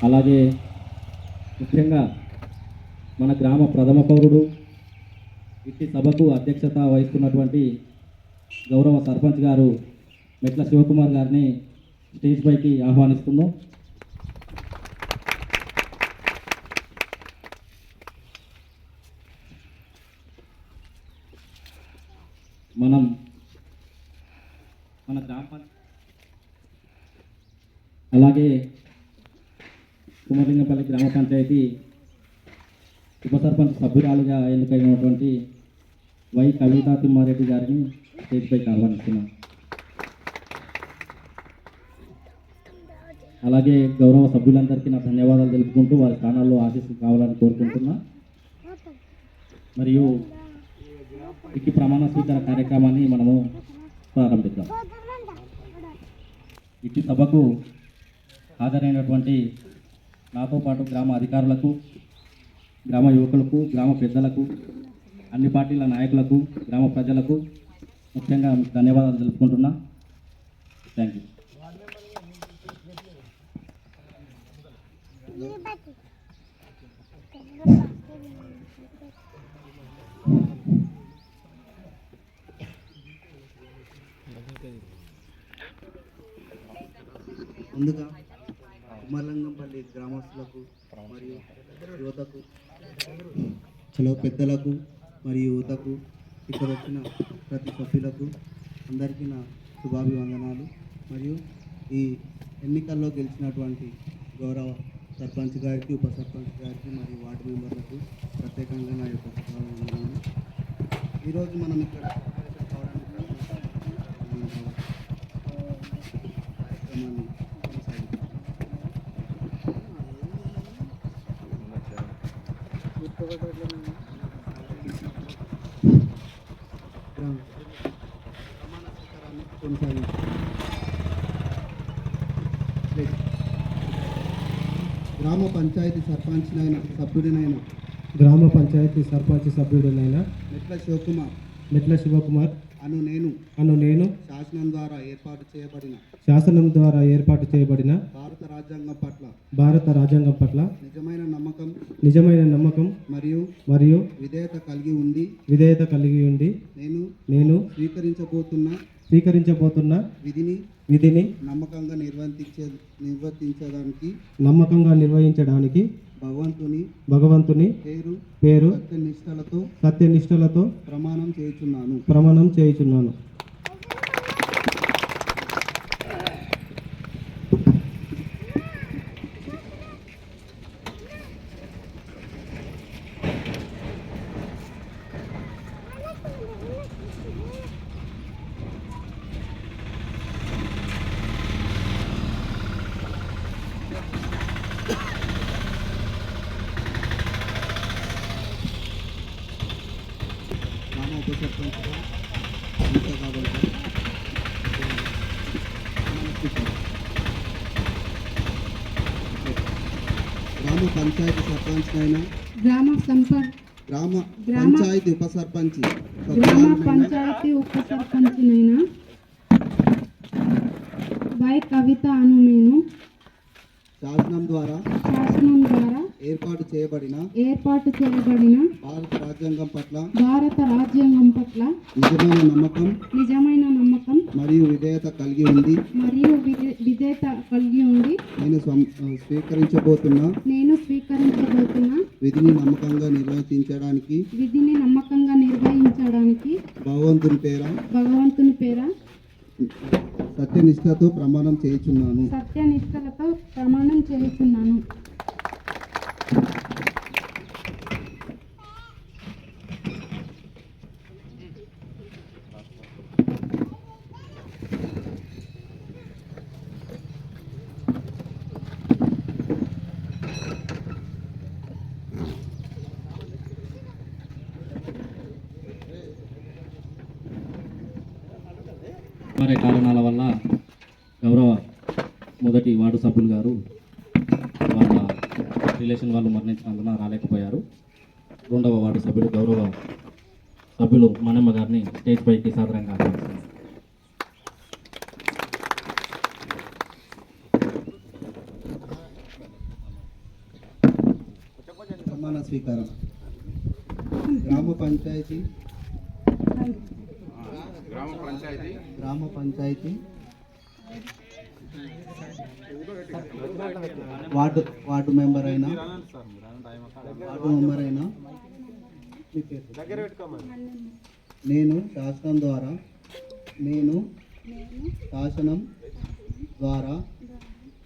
అలాగే ముఖ్యంగా మన గ్రామ ప్రథమ పౌరుడు ఇట్టి సభకు అధ్యక్షత వహిస్తున్నటువంటి గౌరవ సర్పంచ్ గారు మెట్ల శివకుమార్ గారిని స్టేజ్ పైకి ఆహ్వానిస్తున్నాం. మనం మన గ్రామ అలాగే కుమలింగపల్లి గ్రామ పంచాయతీ ఉప సర్పంచ్ సభ్యురాలుగా ఎన్నికైనటువంటి వై కవితా తిమ్మారెడ్డి గారిని స్టేజ్ పైకి ఆహ్వానిస్తున్నాం. అలాగే గౌరవ సభ్యులందరికీ నా ధన్యవాదాలు తెలుపుకుంటూ వారి స్థానాల్లో ఆశీస్సులు కావాలని కోరుకుంటున్నా. మరియు ఇట్టి ప్రమాణ స్వీకార కార్యక్రమాన్ని మనము ప్రారంభిద్దాం. ఇట్టి సభకు హాజరైనటువంటి నాతో పాటు గ్రామ అధికారులకు, గ్రామ యువకులకు, గ్రామ పెద్దలకు, అన్ని పార్టీల నాయకులకు, గ్రామ ప్రజలకు ముఖ్యంగా ధన్యవాదాలు తెలుపుకుంటున్నా. Thank you. ముందుగా కుమలింగంపల్లి గ్రామస్తులకు మరియు యువతకు, చలో పెద్దలకు మరియు యువతకు, ఇక్కడ వచ్చిన ప్రతి సభ్యులకు అందరికీ నా శుభాభివందనాలు. మరియు ఈ ఎన్నికల్లో గెలిచినటువంటి గౌరవ సర్పంచ్ గారికి, ఉప సర్పంచ్ గారికి మరియు వార్డు మెంబర్లకు ప్రత్యేకంగా నా యొక్క శుభాభివందనాలు. ఈరోజు మనం ఇక్కడ గ్రామ పంచాయతీ సభ్యుడినైన మెట్ల శివకుమార్ అను నేను శాసనం ద్వారా ఏర్పాటు చేయబడిన భారత రాజ్యాంగం పట్ల నిజమైన నమ్మకం మరియు విధేయత కలిగి ఉండి నేను స్వీకరించబోతున్న విధిని నమ్మకంగా నిర్వహించడానికి భగవంతుని పేరు సత్యనిష్టలతో ప్రమాణం చేయుచున్నాను. గ్రామ పంచాయతీ సర్పంచ్నైనా గ్రామ పంచాయతీ ఉప సర్పంచ్నైనా వై కవిత అను నేను శాసనం ద్వారా ఏర్పాటు చేయబడిన భారత రాజ్యాంగం పట్ల నిజమైన నమ్మకం మరియు విధేయత కలిగి ఉండి నేను స్వీకరించబోతున్న విధిని నమ్మకంగా నిర్వహించడానికి భగవంతుని పేర సత్యనిష్టలతో ప్రమాణం చేయుచున్నాను. వారి కారణాల వల్ల గౌరవ మొదటి వార్డు సభ్యులు గారు వాళ్ళ రిలేషన్ వాళ్ళు మరణించినందున రాలేకపోయారు. రెండవ వార్డు సభ్యులు గౌరవ సభ్యులు మనమ్మ గారిని స్టేజ్ పైకి సాదరంగా ఆహ్వానిస్తున్నారు. ప్రమాణ స్వీకారం. గ్రామ పంచాయతీ వార్డు మెంబర్ అయినా నేను శాసనం ద్వారా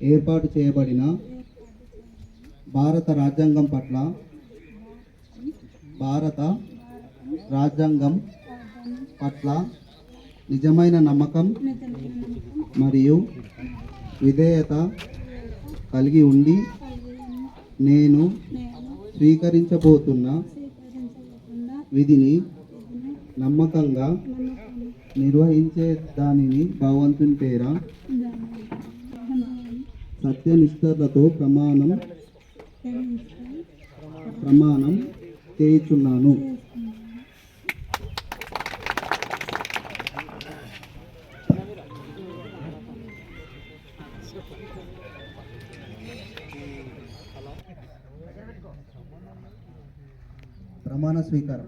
ఏర్పాటు చేయబడిన భారత రాజ్యాంగం పట్ల నిజమైన నమ్మకం మరియు విధేయత కలిగి ఉండి నేను స్వీకరించబోతున్న విధిని నమ్మకంగా నిర్వహించే దానిని భగవంతుని పేర సత్యనిష్టలతో ప్రమాణం చేయుచున్నాను. ప్రమాణ స్వీకారం.